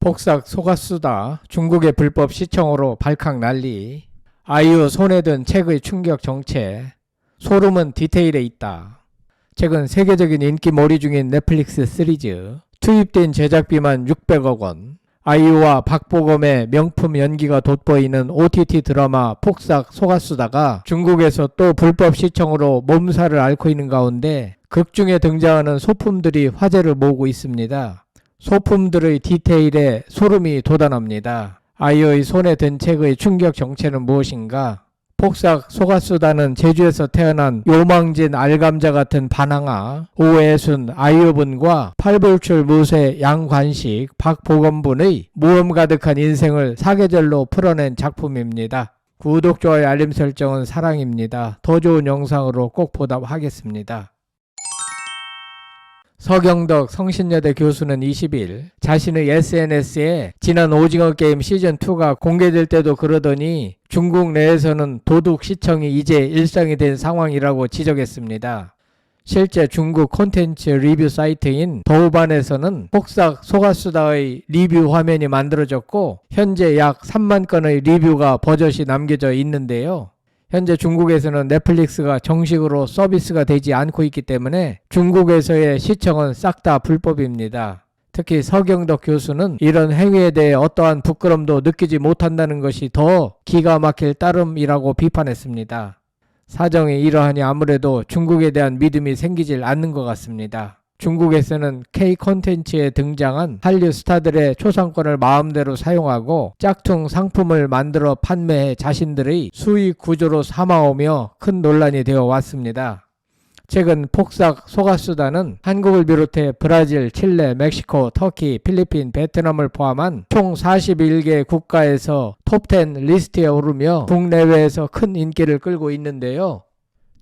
폭삭 속았수다. 중국의 불법 시청으로 발칵 난리. 아이유 손에 든 책의 충격 정체. 소름은 디테일에 있다. 최근 세계적인 인기몰이 중인 넷플릭스 시리즈. 투입된 제작비만 600억 원. 아이유와 박보검의 명품 연기가 돋보이는 OTT 드라마 폭삭 속았수다가 중국에서 또 불법 시청으로 몸살을 앓고 있는 가운데 극중에 등장하는 소품들이 화제를 모으고 있습니다. 소품들의 디테일에 소름이 돋아납니다. 아이유의 손에 든 책의 충격 정체는 무엇인가? 폭삭 속았수다는 제주에서 태어난 요망진 알감자 같은 반항아 오애순 아이유분과 팔불출 무쇠 양관식 박보검분의 모험 가득한 인생을 사계절로 풀어낸 작품입니다. 구독, 좋아요, 알림 설정은 사랑입니다. 더 좋은 영상으로 꼭 보답하겠습니다. 서경덕 성신여대 교수는 20일 자신의 SNS에 지난 오징어 게임 시즌2가 공개될 때도 그러더니 중국 내에서는 도둑 시청이 이제 일상이 된 상황이라고 지적했습니다. 실제 중국 콘텐츠 리뷰 사이트인 더우반에서는 폭삭 속았수다의 리뷰 화면이 만들어졌고 현재 약 3만 건의 리뷰가 버젓이 남겨져 있는데요. 현재 중국에서는 넷플릭스가 정식으로 서비스가 되지 않고 있기 때문에 중국에서의 시청은 싹 다 불법입니다. 특히 서경덕 교수는 이런 행위에 대해 어떠한 부끄럼도 느끼지 못한다는 것이 더 기가 막힐 따름이라고 비판했습니다. 사정이 이러하니 아무래도 중국에 대한 믿음이 생기질 않는 것 같습니다. 중국에서는 K 콘텐츠에 등장한 한류 스타들의 초상권을 마음대로 사용하고 짝퉁 상품을 만들어 판매해 자신들의 수익 구조로 삼아오며 큰 논란이 되어 왔습니다. 최근 폭삭 속았수다는 한국을 비롯해 브라질, 칠레, 멕시코, 터키, 필리핀, 베트남을 포함한 총 41개 국가에서 톱10 리스트에 오르며 국내외에서 큰 인기를 끌고 있는데요.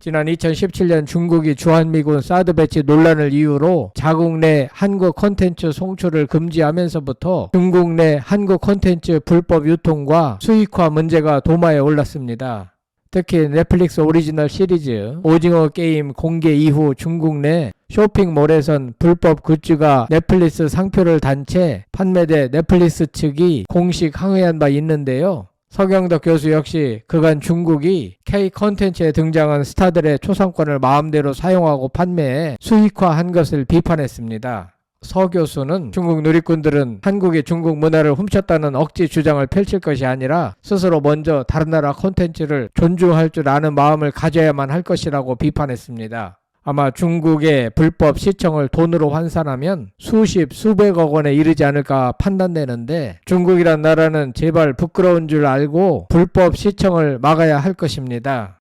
지난 2017년 중국이 주한미군 사드 배치 논란을 이유로 자국 내 한국 콘텐츠 송출을 금지하면서부터 중국 내 한국 콘텐츠 불법 유통과 수익화 문제가 도마에 올랐습니다. 특히 넷플릭스 오리지널 시리즈 오징어 게임 공개 이후 중국 내 쇼핑몰에선 불법 굿즈가 넷플릭스 상표를 단 채 판매돼 넷플릭스 측이 공식 항의한 바 있는데요. 서경덕 교수 역시 그간 중국이 K 콘텐츠에 등장한 스타들의 초상권을 마음대로 사용하고 판매해 수익화한 것을 비판했습니다. 서 교수는 중국 누리꾼들은 한국이 중국 문화를 훔쳤다는 억지 주장을 펼칠 것이 아니라 스스로 먼저 다른 나라 콘텐츠를 존중할 줄 아는 마음을 가져야만 할 것이라고 비판했습니다. 아마 중국의 불법 시청을 돈으로 환산하면 수십 수백억 원에 이르지 않을까 판단되는데 중국이란 나라는 제발 부끄러운 줄 알고 불법 시청을 막아야 할 것입니다.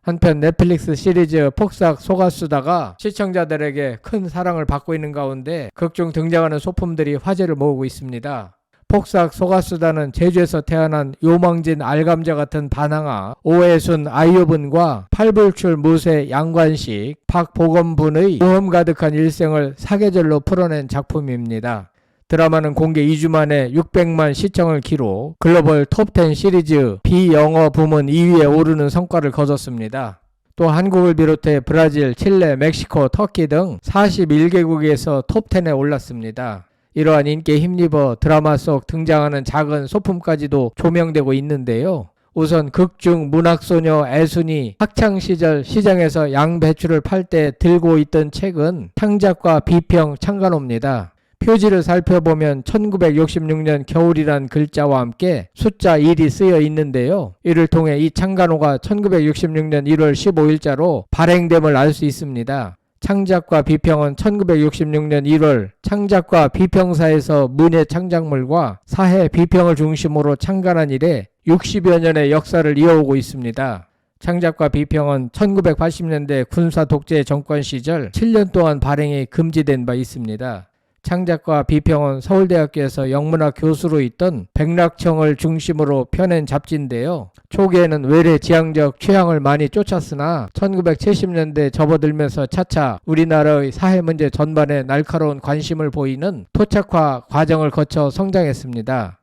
한편 넷플릭스 시리즈 폭삭 속았수다가 시청자들에게 큰 사랑을 받고 있는 가운데 극중 등장하는 소품들이 화제를 모으고 있습니다. 폭삭 속았수다는 제주에서 태어난 요망진 알감자 같은 반항아 오애순 아이유분과 팔불출 무쇠 양관식 박보검분의 모험 가득한 일생을 사계절로 풀어낸 작품입니다. 드라마는 공개 2주 만에 600만 시청을 기록, 글로벌 톱10 시리즈 비영어 부문 2위에 오르는 성과를 거뒀습니다. 또 한국을 비롯해 브라질, 칠레, 멕시코, 터키 등 41개국에서 톱10에 올랐습니다. 이러한 인기에 힘입어 드라마 속 등장하는 작은 소품까지도 조명되고 있는데요. 우선 극중 문학소녀 애순이 학창시절 시장에서 양배추를 팔 때 들고 있던 책은 창작과 비평 창간호입니다. 표지를 살펴보면 1966년 겨울이란 글자와 함께 숫자 1이 쓰여 있는데요. 이를 통해 이 창간호가 1966년 1월 15일자로 발행됨을 알 수 있습니다. 창작과 비평은 1966년 1월 창작과 비평사에서 문예 창작물과 사회 비평을 중심으로 창간한 이래 60여 년의 역사를 이어오고 있습니다. 창작과 비평은 1980년대 군사 독재 정권 시절 7년 동안 발행이 금지된 바 있습니다. 창작과 비평은 서울대학교에서 영문학 교수로 있던 백락청을 중심으로 펴낸 잡지인데요. 초기에는 외래 지향적 취향을 많이 쫓았으나 1970년대 접어들면서 차차 우리나라의 사회문제 전반에 날카로운 관심을 보이는 토착화 과정을 거쳐 성장했습니다.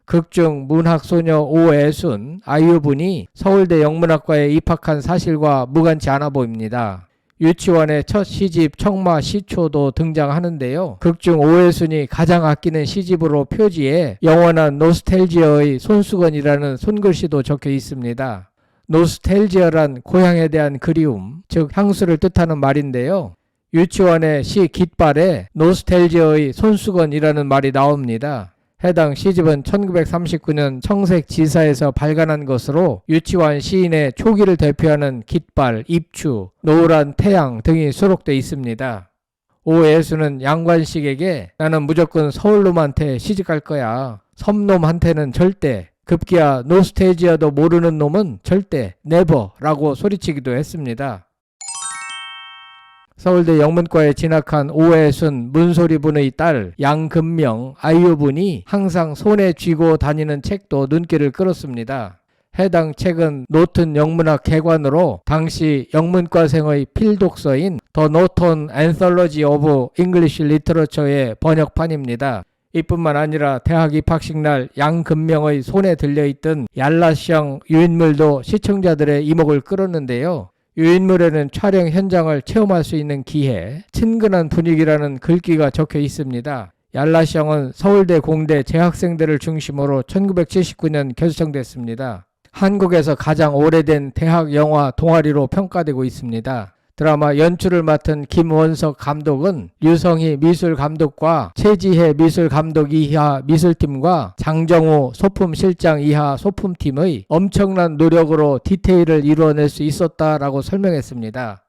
극중 문학소녀 오애순 아이유분이 서울대 영문학과에 입학한 사실과 무관치 않아 보입니다. 유치원의 첫 시집 청마 시초도 등장하는데요. 극중 오해순이 가장 아끼는 시집으로 표지에 영원한 노스텔지어의 손수건이라는 손글씨도 적혀 있습니다. 노스텔지어란 고향에 대한 그리움, 즉 향수를 뜻하는 말인데요. 유치원의 시 깃발에 노스텔지어의 손수건이라는 말이 나옵니다. 해당 시집은 1939년 청색지사에서 발간한 것으로 유치원 시인의 초기를 대표하는 깃발, 입추, 노을한 태양 등이 수록되어 있습니다. 오애수는 양관식에게 나는 무조건 서울놈한테 시집갈 거야. 섬놈한테는 절대, 급기야 노스텔지어도 모르는 놈은 절대, 네버라고 소리치기도 했습니다. 서울대 영문과에 진학한 오해순 문소리분의 딸 양금명 아이유분이 항상 손에 쥐고 다니는 책도 눈길을 끌었습니다. 해당 책은 노튼 영문학 개관으로 당시 영문과생의 필독서인 The Norton Anthology of English Literature의 번역판입니다. 이뿐만 아니라 대학 입학식 날 양금명의 손에 들려있던 얄라시형 유인물도 시청자들의 이목을 끌었는데요. 유인물에는 촬영 현장을 체험할 수 있는 기회, 친근한 분위기라는 글귀가 적혀 있습니다. 얄라시형은 서울대 공대 재학생들을 중심으로 1979년 결성됐습니다. 한국에서 가장 오래된 대학 영화 동아리로 평가되고 있습니다. 드라마 연출을 맡은 김원석 감독은 류성희 미술감독과 최지혜 미술감독 이하 미술팀과 장정우 소품실장 이하 소품팀의 엄청난 노력으로 디테일을 이루어낼 수 있었다라고 설명했습니다.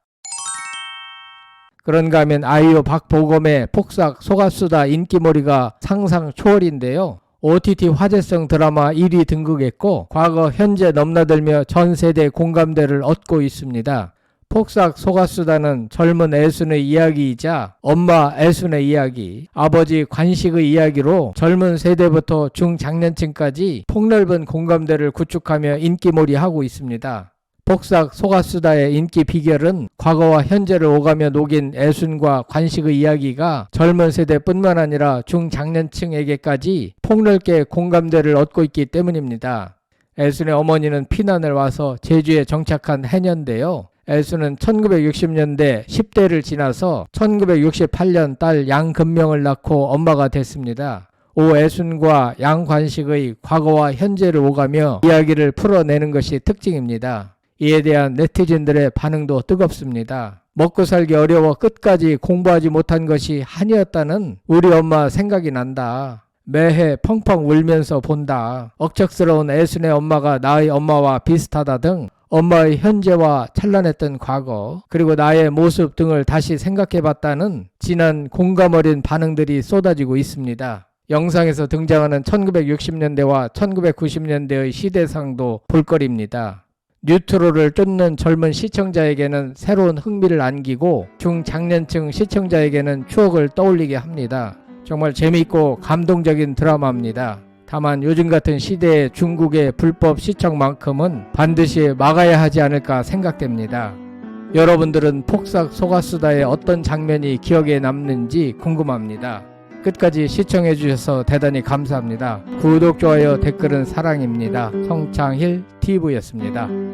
그런가 하면 아이유 박보검의 폭삭 속았수다 인기몰이가 상상 초월인데요. OTT 화제성 드라마 1위 등극했고 과거 현재 넘나들며 전 세대 공감대를 얻고 있습니다. 폭삭 속았수다는 젊은 애순의 이야기이자 엄마 애순의 이야기, 아버지 관식의 이야기로 젊은 세대부터 중장년층까지 폭넓은 공감대를 구축하며 인기몰이하고 있습니다. 폭삭 속았수다의 인기 비결은 과거와 현재를 오가며 녹인 애순과 관식의 이야기가 젊은 세대뿐만 아니라 중장년층에게까지 폭넓게 공감대를 얻고 있기 때문입니다. 애순의 어머니는 피난을 와서 제주에 정착한 해녀인데요. 애순은 1960년대 10대를 지나서 1968년 딸 양금명을 낳고 엄마가 됐습니다. 오애순과 양관식의 과거와 현재를 오가며 이야기를 풀어내는 것이 특징입니다. 이에 대한 네티즌들의 반응도 뜨겁습니다. 먹고 살기 어려워 끝까지 공부하지 못한 것이 한이었다는 우리 엄마 생각이 난다. 매해 펑펑 울면서 본다. 억척스러운 애순의 엄마가 나의 엄마와 비슷하다 등 엄마의 현재와 찬란했던 과거 그리고 나의 모습 등을 다시 생각해봤다는 진한 공감 어린 반응들이 쏟아지고 있습니다. 영상에서 등장하는 1960년대와 1990년대의 시대상도 볼거리입니다. 뉴트로를 쫓는 젊은 시청자에게는 새로운 흥미를 안기고 중장년층 시청자에게는 추억을 떠올리게 합니다. 정말 재미있고 감동적인 드라마입니다. 다만 요즘 같은 시대의 중국의 불법 시청만큼은 반드시 막아야 하지 않을까 생각됩니다. 여러분들은 폭삭 속았수다의 어떤 장면이 기억에 남는지 궁금합니다. 끝까지 시청해 주셔서 대단히 감사합니다. 구독, 좋아요, 댓글은 사랑입니다. 성창힐 TV였습니다.